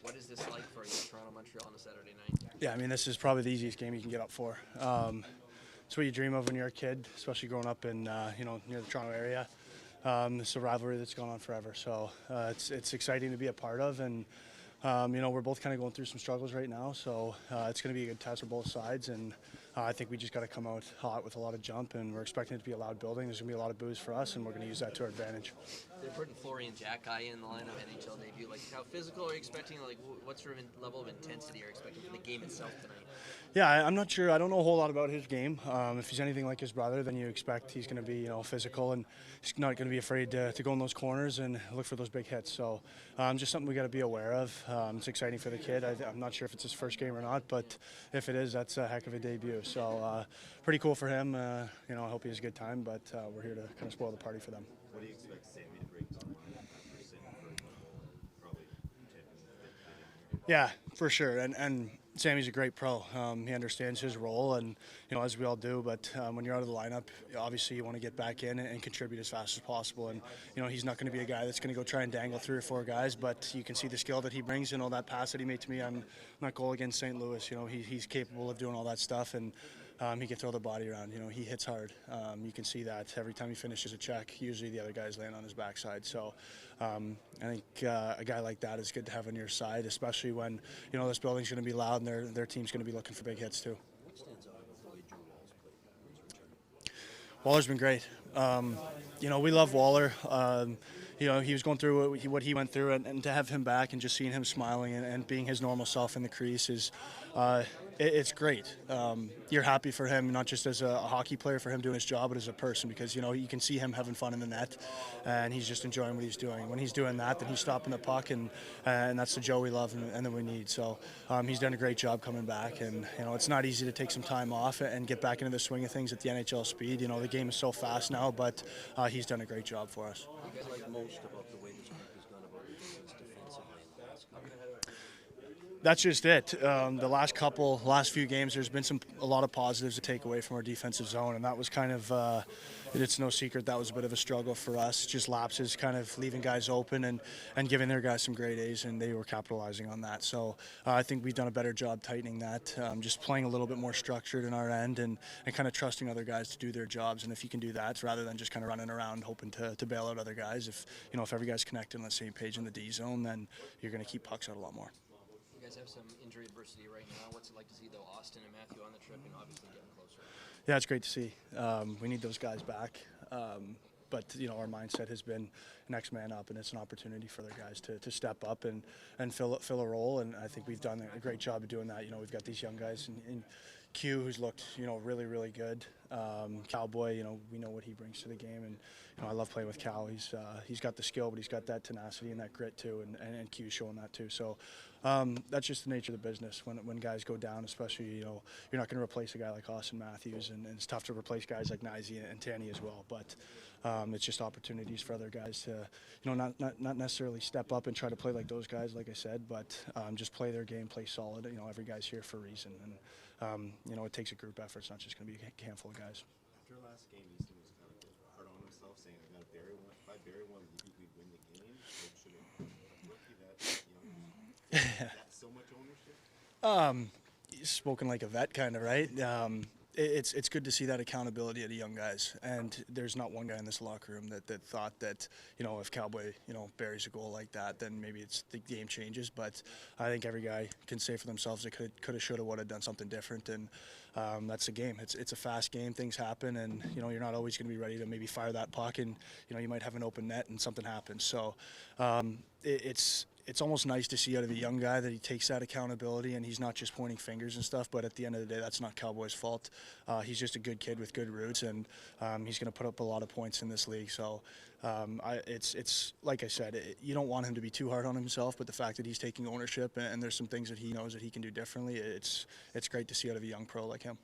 What is this like for you, Toronto, Montreal on a Saturday night? Yeah, I mean, this is probably the easiest game you can get up for. It's what you dream of when you're a kid, especially growing up in near the Toronto area. It's a rivalry that's gone on forever, so it's exciting to be a part of, and we're both kind of going through some struggles right now, so it's going to be a good test for both sides, and I think we just got to come out hot with a lot of jump, and we're expecting it to be a loud building. There's going to be a lot of boos for us, and we're going to use that to our advantage. They're putting Florian Jack guy in the lineup, NHL debut. Like, how physical are you expecting? Like, what sort of level of intensity are you expecting from the game itself tonight? Yeah, I'm not sure. I don't know a whole lot about his game. If he's anything like his brother, then you expect he's going to be, physical, and he's not going to be afraid to go in those corners and look for those big hits. So, just something we got to be aware of. It's exciting for the kid. I'm not sure if it's his first game or not, but if it is, that's a heck of a debut. So, pretty cool for him. I hope he has a good time. But we're here to kind of spoil the party for them. What do you expect Sammy to bring to the lineup after sitting for probably 10 minutes? Yeah, for sure. And Sammy's a great pro. He understands his role, and as we all do. But when you're out of the lineup, obviously you want to get back in and contribute as fast as possible. And he's not going to be a guy that's going to go try and dangle 3 or 4 guys. But you can see the skill that he brings. That pass that he made to me on that goal against St. Louis. He's capable of doing all that stuff, and he can throw the body around. He hits hard. You can see that every time he finishes a check. Usually the other guys land on his backside. So I think a guy like that is good to have on your side, especially when this building's going to be loud and their team's going to be looking for big hits too. What stands out about the way Drew Wall's played? Waller's been great. We love Waller. He was going through what he went through, and to have him back and just seeing him smiling and being his normal self in the crease is it's great. You're happy for him, not just as a hockey player for him doing his job, but as a person, because you can see him having fun in the net, and he's just enjoying what he's doing. When he's doing that, then he's stopping the puck, and that's the Joe we love and that we need. So he's done a great job coming back, and it's not easy to take some time off and get back into the swing of things at the NHL speed. The game is so fast now, but he's done a great job for us. What do you guys like most about the way this group has gone about things defensively in the last couple? That's just it. The last few games, there's been a lot of positives to take away from our defensive zone, and that was kind of, it's no secret that was a bit of a struggle for us. Just lapses, kind of leaving guys open and giving their guys some great A's, and they were capitalizing on that. So I think we've done a better job tightening that, just playing a little bit more structured in our end and kind of trusting other guys to do their jobs. And if you can do that, rather than just kind of running around hoping to bail out other guys, if every guy's connected on the same page in the D zone, then you're going to keep pucks out a lot more. You guys have some injury adversity right now. What's it like to see, though, Austin and Matthew on the trip and obviously getting closer? Yeah, it's great to see. We need those guys back. But our mindset has been next man up, and it's an opportunity for their guys to step up and fill a role. And I think we've done a great job of doing that. We've got these young guys in Q, who's looked really, really good. Cowboy, we know what he brings to the game, and I love playing with Cal. He's got the skill, but he's got that tenacity and that grit too, and Q's showing that too. So that's just the nature of the business. When guys go down, especially you're not going to replace a guy like Austin Matthews, and it's tough to replace guys like Nyzie and Tanny as well. But it's just opportunities for other guys to not necessarily step up and try to play like those guys, like I said, but just play their game, play solid. Every guy's here for a reason, and it takes a group effort. It's not just going to be a handful of guys. After last game, Easton was kind of hard on himself, saying, "I got to bury one. If I bury one, we'd win the game." So should a rookie that young have so much ownership? Spoken like a vet, kind of, right? It's good to see that accountability at the young guys, and there's not one guy in this locker room that thought that if Cowboy buries a goal like that, then maybe the game changes. But I think every guy can say for themselves they could have, should have, would have done something different, and that's the game. It's a fast game. Things happen, and you're not always going to be ready to maybe fire that puck, and you might have an open net and something happens. So it's almost nice to see out of a young guy that he takes that accountability and he's not just pointing fingers and stuff, but at the end of the day, that's not Cowboy's fault. He's just a good kid with good roots, and he's going to put up a lot of points in this league. So it's like I said, you don't want him to be too hard on himself, but the fact that he's taking ownership and there's some things that he knows that he can do differently, it's great to see out of a young pro like him.